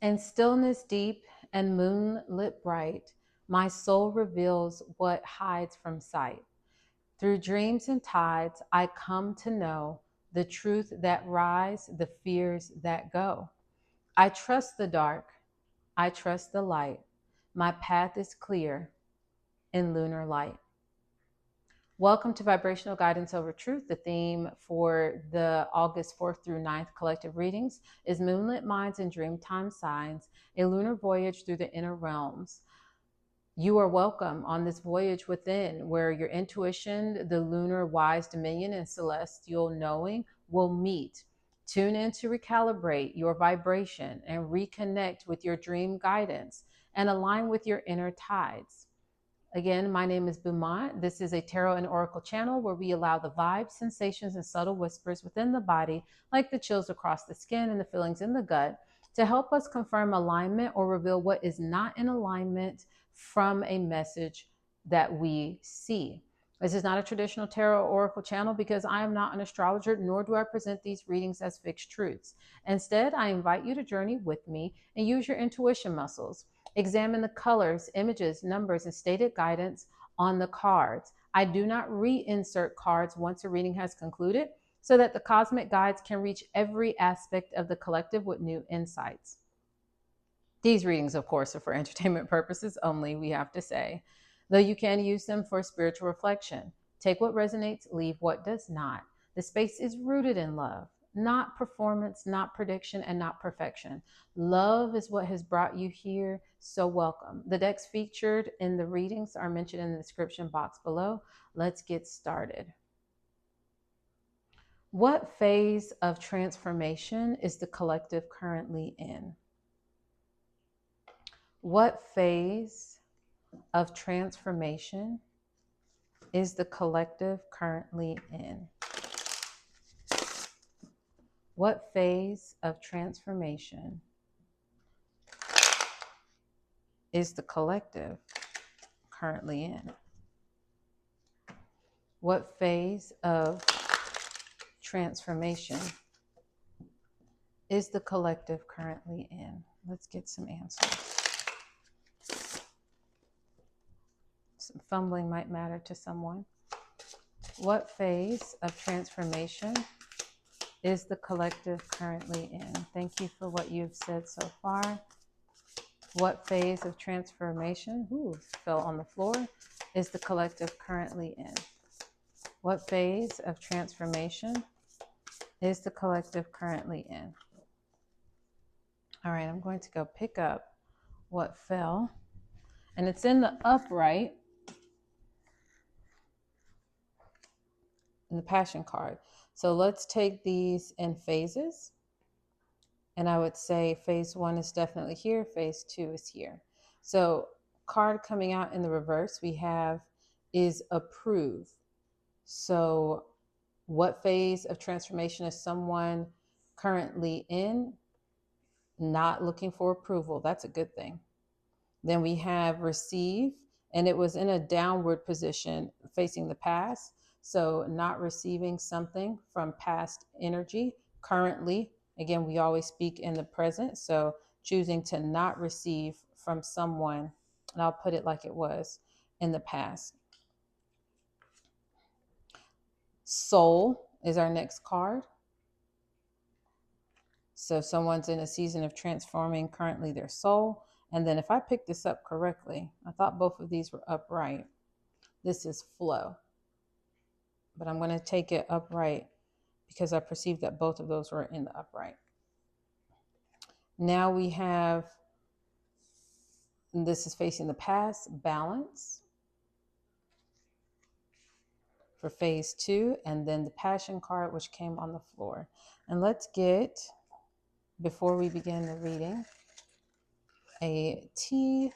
In stillness deep and moonlit bright, my soul reveals what hides from sight. Through dreams and tides, I come to know the truth that rise, the fears that go. I trust the dark, I trust the light. My path is clear in lunar light. Welcome to Vibrational Guidance Over Truth. The theme for the August 4th through 9th collective readings is Moonlit Minds and Dreamtime Signs, a lunar voyage through the inner realms. You are welcome on this voyage within, where your intuition, the lunar wise dominion, and celestial knowing will meet. Tune in to recalibrate your vibration and reconnect with your dream guidance and align with your inner tides. Again, my name is Beaumont. This is a tarot and oracle channel where we allow the vibes, sensations, and subtle whispers within the body, like the chills across the skin and the feelings in the gut, to help us confirm alignment or reveal what is not in alignment from a message that we see. This is not a traditional tarot or oracle channel because I am not an astrologer, nor do I present these readings as fixed truths. Instead, I invite you to journey with me and use your intuition muscles. Examine the colors, images, numbers, and stated guidance on the cards. I do not reinsert cards once a reading has concluded so that the cosmic guides can reach every aspect of the collective with new insights. These readings, of course, are for entertainment purposes only, we have to say, though you can use them for spiritual reflection. Take what resonates, leave what does not. The space is rooted in love. Not performance, not prediction, and not perfection. Love is what has brought you here, so welcome. The decks featured in the readings are mentioned in the description box below. Let's get started. What phase of transformation is the collective currently in? What phase of transformation is the collective currently in? What phase of transformation is the collective currently in? What phase of transformation is the collective currently in? Let's get some answers. Some fumbling might matter to someone. What phase of transformation is the collective currently in? Thank you for what you've said so far. What phase of transformation, fell on the floor, is the collective currently in? What phase of transformation is the collective currently in? All right, I'm going to go pick up what fell. And it's in the upright, in the Passion card. So let's take these in phases. And I would say phase 1 is definitely here. Phase 2 is here. So card coming out in the reverse we have is approve. So what phase of transformation is someone currently in? Not looking for approval. That's a good thing. Then we have receive, and it was in a downward position facing the past. So not receiving something from past energy currently. Again, we always speak in the present. So choosing to not receive from someone, and I'll put it like it was, in the past. Soul is our next card. So someone's in a season of transforming currently their soul. And then if I pick this up correctly, I thought both of these were upright. This is flow. But I'm going to take it upright because I perceived that both of those were in the upright. Now we have, this is facing the past, balance for phase 2, and then the Passion card, which came on the floor. And let's get, before we begin the reading, a T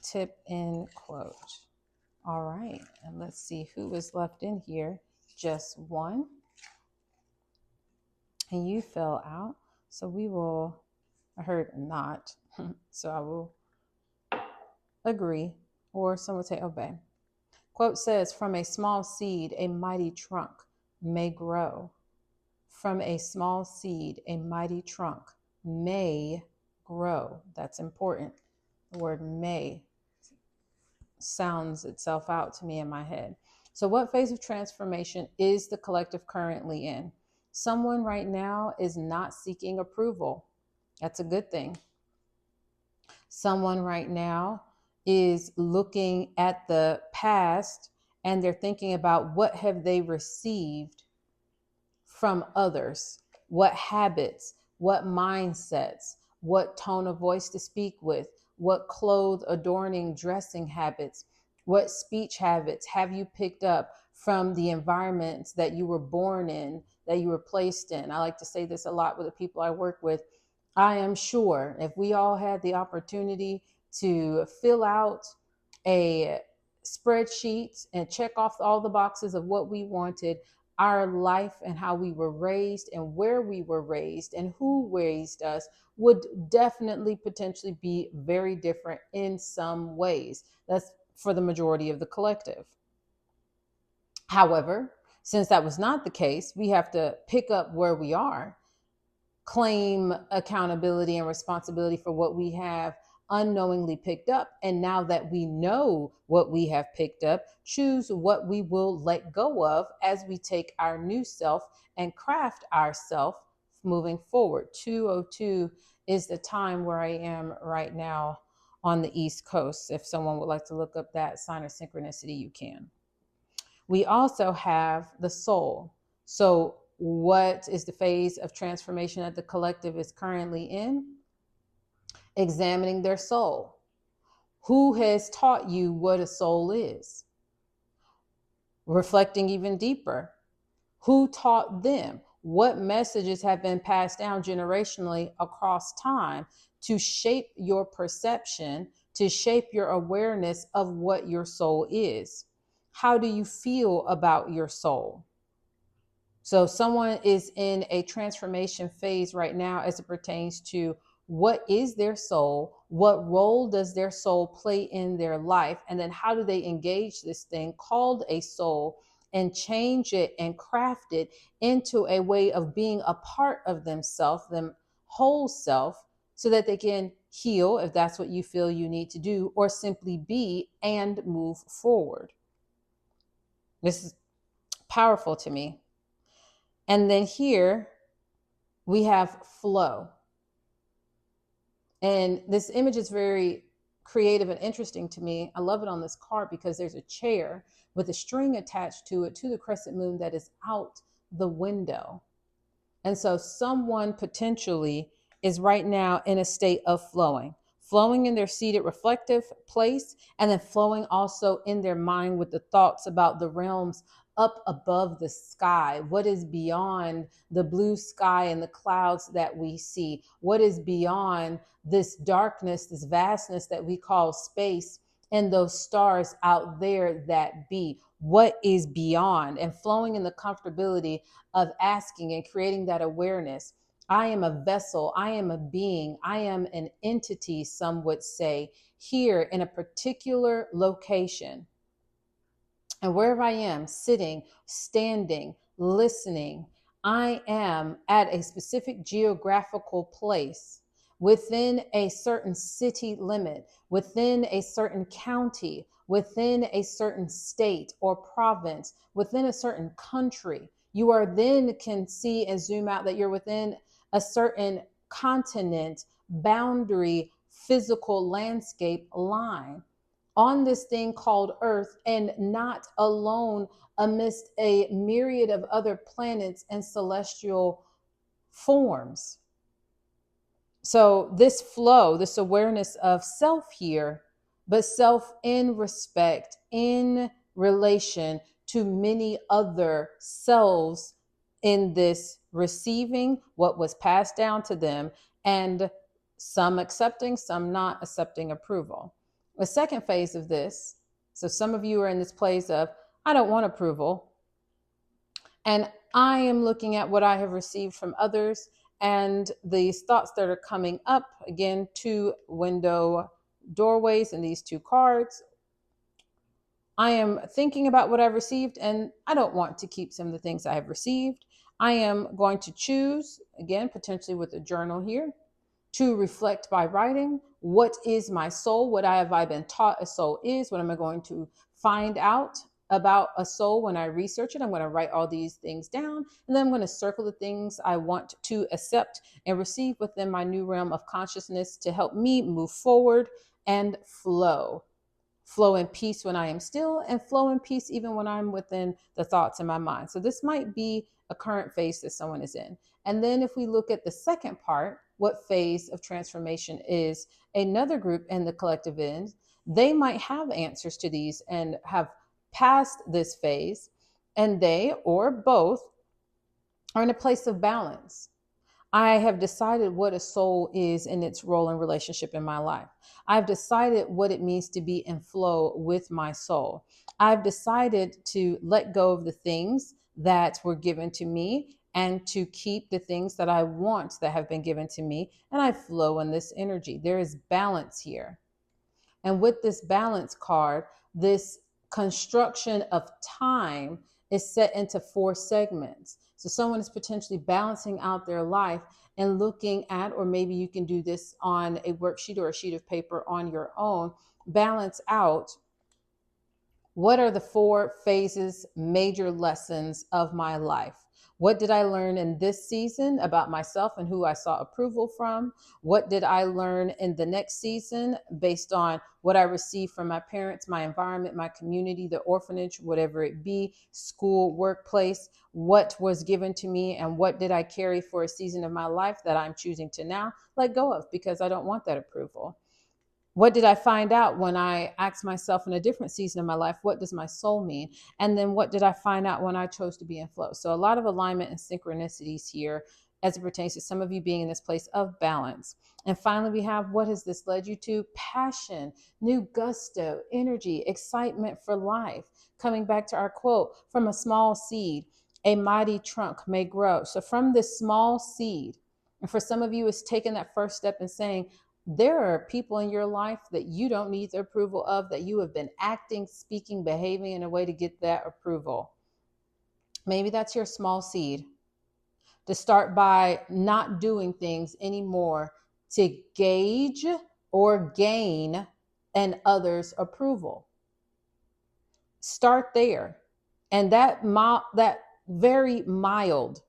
tip in quote. All right, and let's see who was left in here. Just one. And you fell out. So we will, I heard not. So I will agree, or some would say obey. Quote says, from a small seed, a mighty trunk may grow. from a small seed, a mighty trunk may grow. That's important. The word may sounds itself out to me in my head. So, what phase of transformation is the collective currently in? Someone right now is not seeking approval. That's a good thing. Someone right now is looking at the past and they're thinking about what have they received from others, what habits, what mindsets, what tone of voice to speak with, what clothes, adorning, dressing habits, what speech habits have you picked up from the environments that you were born in, that you were placed in. I like to say this a lot with the people I work with. I am sure if we all had the opportunity to fill out a spreadsheet and check off all the boxes of what we wanted, our life and how we were raised and where we were raised and who raised us would definitely potentially be very different in some ways. That's for the majority of the collective. However, since that was not the case, we have to pick up where we are, claim accountability and responsibility for what we have unknowingly picked up. And now that we know what we have picked up, choose what we will let go of as we take our new self and craft ourself moving forward. 2:02 is the time where I am right now on the East Coast. If someone would like to look up that sign of synchronicity, you can. We also have the soul. So what is the phase of transformation that the collective is currently in? Examining their soul. Who has taught you what a soul is? Reflecting even deeper. Who taught them? What messages have been passed down generationally across time to shape your perception, to shape your awareness of what your soul is? How do you feel about your soul? So someone is in a transformation phase right now as it pertains to what is their soul, what role does their soul play in their life, and then how do they engage this thing called a soul and change it and craft it into a way of being a part of themselves, them whole self, so that they can heal if that's what you feel you need to do, or simply be and move forward. This is powerful to me. And then here we have flow. And this image is very creative and interesting to me. I love it on this card because there's a chair with a string attached to it to the crescent moon that is out the window. And so someone potentially is right now in a state of flowing in their seated reflective place, and then flowing also in their mind with the thoughts about the realms up above the sky, what is beyond the blue sky and the clouds that we see, what is beyond this darkness, this vastness that we call space, and those stars out there that be. What is beyond, and flowing in the comfortability of asking and creating that awareness. I am a vessel, I am a being, I am an entity, some would say, here in a particular location. And wherever I am, sitting, standing, listening, I am at a specific geographical place within a certain city limit, within a certain county, within a certain state or province, within a certain country. You are then can see and zoom out that you're within a certain continent, boundary, physical landscape line on this thing called Earth, and not alone amidst a myriad of other planets and celestial forms. So this flow, this awareness of self here, but self in respect, in relation to many other selves in this receiving what was passed down to them, and some accepting, some not accepting approval. The second phase of this, so some of you are in this place of, I don't want approval, and I am looking at what I have received from others and these thoughts that are coming up. Again, two window doorways and these two cards. I am thinking about what I've received, and I don't want to keep some of the things I have received. I am going to choose, again, potentially with a journal here, to reflect by writing. What is my soul? What have I been taught a soul is? What am I going to find out about a soul when I research it? I'm going to write all these things down, and then I'm going to circle the things I want to accept and receive within my new realm of consciousness to help me move forward and flow. Flow in peace when I am still, and flow in peace even when I'm within the thoughts in my mind. So this might be a current phase that someone is in. And then if we look at the second part, what phase of transformation is another group in the collective end, they might have answers to these and have passed this phase, and they or both are in a place of balance. I have decided what a soul is in its role and relationship in my life. I've decided what it means to be in flow with my soul. I've decided to let go of the things that were given to me and to keep the things that I want that have been given to me. And I flow in this energy. There is balance here. And with this balance card, this construction of time is set into 4 segments. So someone is potentially balancing out their life and looking at, or maybe you can do this on a worksheet or a sheet of paper on your own, balance out what are the 4 phases, major lessons of my life. What did I learn in this season about myself and who I saw approval from? What did I learn in the next season based on what I received from my parents, my environment, my community, the orphanage, whatever it be, school, workplace? What was given to me and what did I carry for a season of my life that I'm choosing to now let go of because I don't want that approval? What did I find out when I asked myself in a different season of my life, what does my soul mean? And then what did I find out when I chose to be in flow? So a lot of alignment and synchronicities here as it pertains to some of you being in this place of balance. And finally, we have, what has this led you to? Passion, new gusto, energy, excitement for life. Coming back to our quote, from a small seed, a mighty trunk may grow. So from this small seed, and for some of you, it's taking that first step and saying, there are people in your life that you don't need the approval of, that you have been acting, speaking, behaving in a way to get that approval. Maybe that's your small seed. To start by not doing things anymore to gauge or gain an other's approval. Start there. And that very mild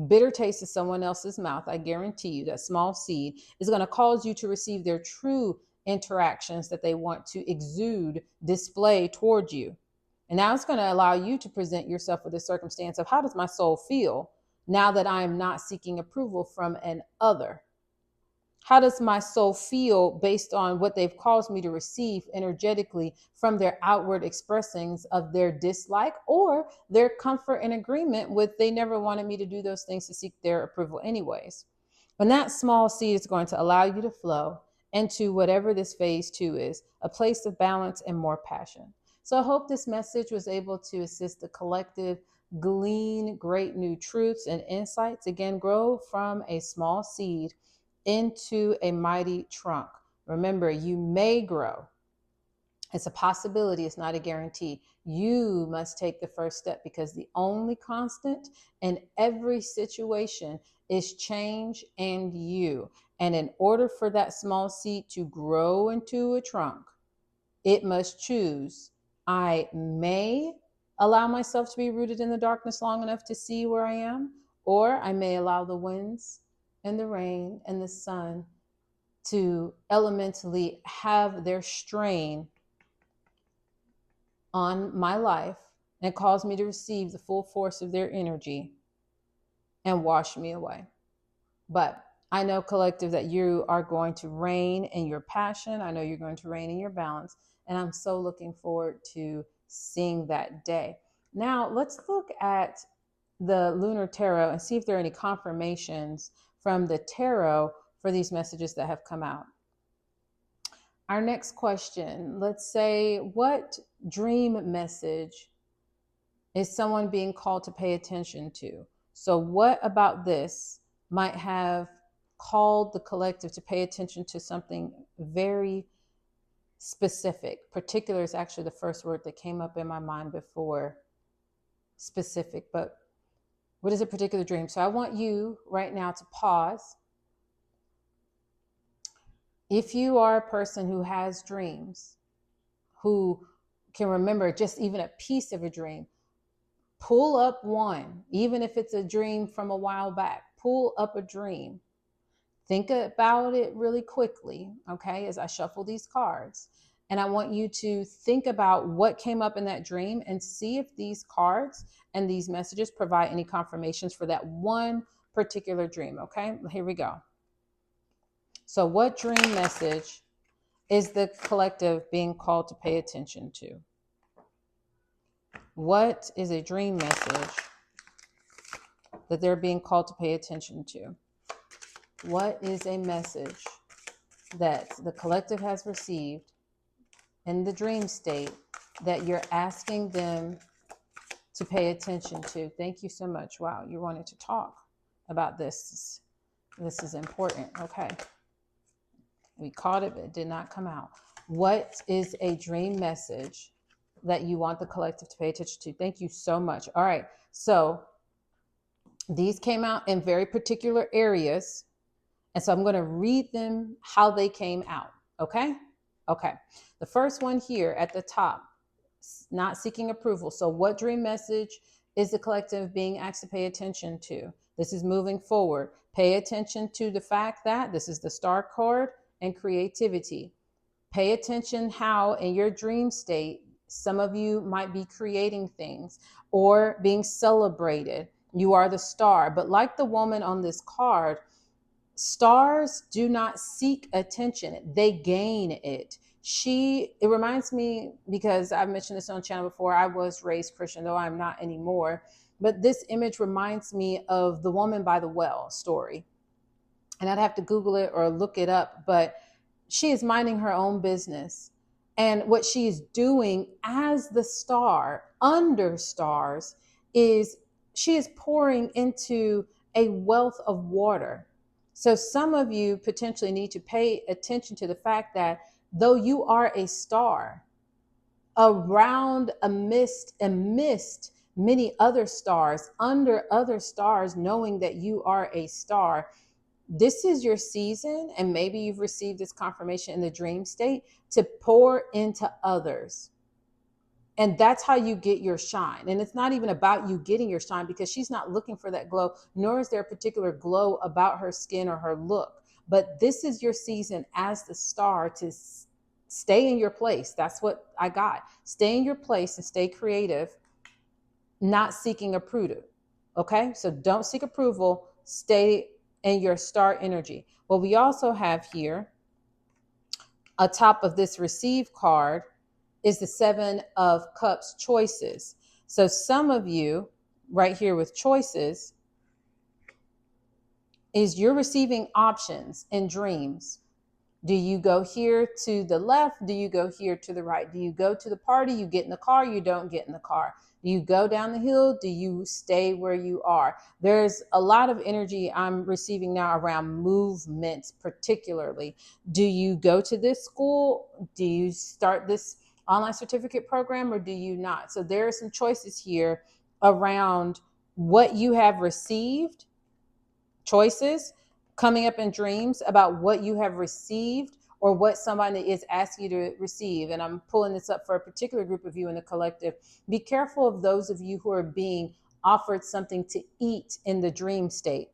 bitter taste of someone else's mouth, I guarantee you, that small seed is going to cause you to receive their true interactions that they want to exude, display toward you. And now it's going to allow you to present yourself with a circumstance of, how does my soul feel now that I am not seeking approval from an other? How does my soul feel based on what they've caused me to receive energetically from their outward expressings of their dislike or their comfort and agreement with, they never wanted me to do those things to seek their approval anyways? And that small seed is going to allow you to flow into whatever this phase 2 is, a place of balance and more passion. So I hope this message was able to assist the collective glean great new truths and insights. Again, grow from a small seed into a mighty trunk. Remember, you may grow. It's a possibility. It's not a guarantee. You must take the first step, because the only constant in every situation is change and you. And in order for that small seed to grow into a trunk, it must choose, I may allow myself to be rooted in the darkness long enough to see where I am, or I may allow the winds and the rain and the sun to elementally have their strain on my life and cause me to receive the full force of their energy and wash me away. But I know, collective, that you are going to reign in your passion. I know you're going to reign in your balance. And I'm so looking forward to seeing that day. Now, let's look at the lunar tarot and see if there are any confirmations from the tarot for these messages that have come out. Our next question, let's say, what dream message is someone being called to pay attention to? So what about this might have called the collective to pay attention to something very specific? Particular is actually the first word that came up in my mind before specific, but What is a particular dream? So I want you right now to pause. If you are a person who has dreams, who can remember just even a piece of a dream, pull up one, even if it's a dream from a while back. Pull up a dream. Think about it really quickly, okay, as I shuffle these cards. And I want you to think about what came up in that dream and see if these cards and these messages provide any confirmations for that one particular dream, okay? Here we go. So what dream message is the collective being called to pay attention to? What is a dream message that they're being called to pay attention to? What is a message that the collective has received in the dream state that you're asking them to pay attention to? Thank you so much. Wow, you wanted to talk about this. This is important. Okay. We caught it, but it did not come out. What is a dream message that you want the collective to pay attention to? Thank you so much. All right. So these came out in very particular areas. And so I'm going to read them how they came out. Okay. Okay. The first one here at the top, not seeking approval. So what dream message is the collective being asked to pay attention to? This is moving forward. Pay attention to the fact that this is the star card and creativity. Pay attention how in your dream state, some of you might be creating things or being celebrated. You are the star, but like the woman on this card, stars do not seek attention. They gain it. It reminds me, because I've mentioned this on the channel before, I was raised Christian, though I'm not anymore. But this image reminds me of the woman by the well story. And I'd have to Google it or look it up, but she is minding her own business. And what she is doing as the star under stars is she is pouring into a wealth of water. So some of you potentially need to pay attention to the fact that though you are a star, around amidst many other stars, under other stars, knowing that you are a star, this is your season, and maybe you've received this confirmation in the dream state, to pour into others. And that's how you get your shine. And it's not even about you getting your shine, because she's not looking for that glow, nor is there a particular glow about her skin or her look. But this is your season as the star to stay in your place. That's what I got. Stay in your place and stay creative, not seeking approval. Okay? So don't seek approval. Stay in your star energy. Well, we also have here, atop of this receive card, is the 7 of Cups, choices. So some of you right here with choices is you're receiving options in dreams. Do you go here to the left? Do you go here to the right? Do you go to the party? You get in the car? You don't get in the car? Do you go down the hill? Do you stay where you are? There's a lot of energy I'm receiving now around movement, particularly. Do you go to this school? Do you start this online certificate program, or do you not? So there are some choices here around what you have received, choices coming up in dreams about what you have received or what somebody is asking you to receive. And I'm pulling this up for a particular group of you in the collective. Be careful of those of you who are being offered something to eat in the dream state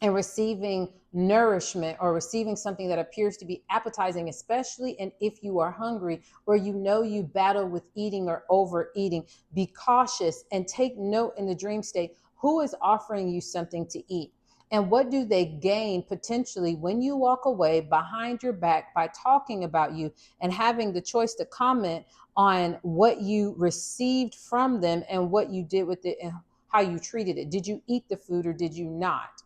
and receiving nourishment or receiving something that appears to be appetizing, especially and if you are hungry or you know you battle with eating or overeating. Be cautious and take note in the dream state who is offering you something to eat. And what do they gain potentially when you walk away behind your back by talking about you and having the choice to comment on what you received from them and what you did with it and how you treated it? Did you eat the food or did you not?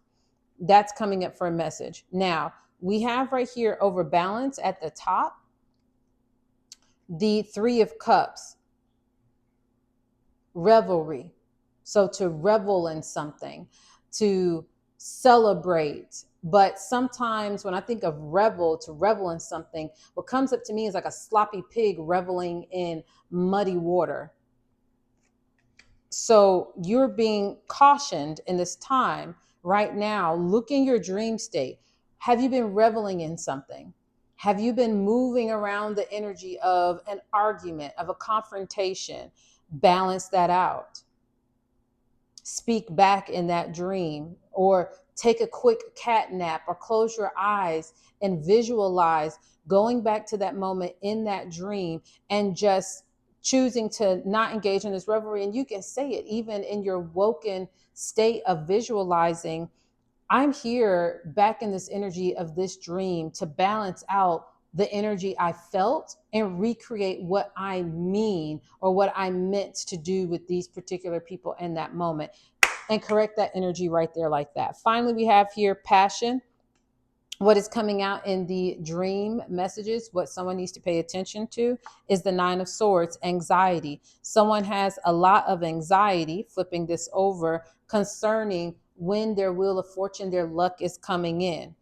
That's coming up for a message. Now, we have right here over balance at the top, the 3 of Cups, revelry. So to revel in something, to celebrate. But sometimes when I think of revel, to revel in something, what comes up to me is like a sloppy pig reveling in muddy water. So you're being cautioned in this time right now. Look in your dream state. Have you been reveling in something? Have you been moving around the energy of an argument, of a confrontation? Balance that out. Speak back in that dream, or take a quick cat nap, or close your eyes and visualize going back to that moment in that dream and just choosing to not engage in this revelry. And you can say it even in your woken state of visualizing, I'm here back in this energy of this dream to balance out the energy I felt and recreate what I mean or what I meant to do with these particular people in that moment, and correct that energy right there like that. Finally, we have here passion. What is coming out in the dream messages, what someone needs to pay attention to, is the Nine of Swords, anxiety. Someone has a lot of anxiety, flipping this over, concerning when their wheel of fortune, their luck is coming in.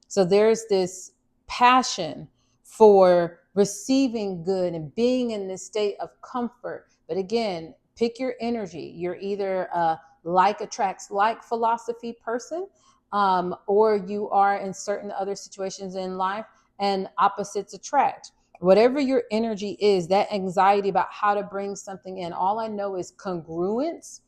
So there's this passion for receiving good and being in this state of comfort. But again, pick your energy. You're either a like attracts like philosophy person, or you are in certain other situations in life and opposites attract. Whatever your energy is, that anxiety about how to bring something in, all I know is congruence,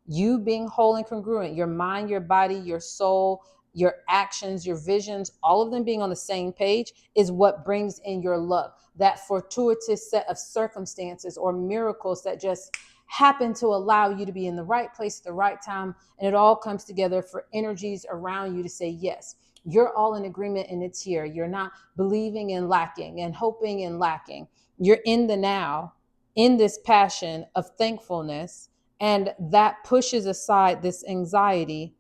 you being whole and congruent, your mind, your body, your soul, your actions, your visions, all of them being on the same page is what brings in your luck. That fortuitous set of circumstances or miracles that just happen to allow you to be in the right place at the right time. And it all comes together for energies around you to say, yes, you're all in agreement and it's here. You're not believing and lacking and hoping and lacking. You're in the now, in this passion of thankfulness. And that pushes aside this anxiety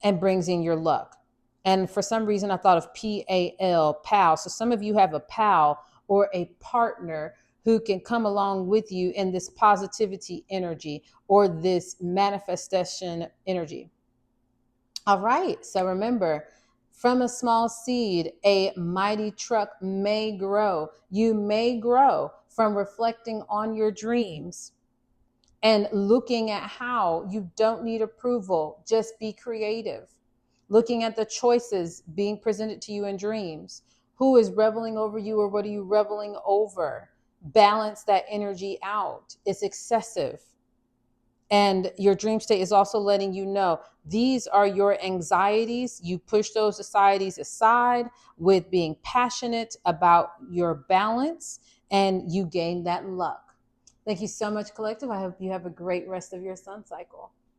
and brings in your luck. And for some reason, I thought of PAL, pal. So some of you have a pal or a partner who can come along with you in this positivity energy or this manifestation energy. All right. So remember, from a small seed, a mighty truck may grow. You may grow from reflecting on your dreams and looking at how you don't need approval, just be creative. Looking at the choices being presented to you in dreams. Who is reveling over you, or what are you reveling over? Balance that energy out. It's excessive. And your dream state is also letting you know these are your anxieties. You push those anxieties aside with being passionate about your balance, and you gain that luck. Thank you so much, Collective. I hope you have a great rest of your sun cycle.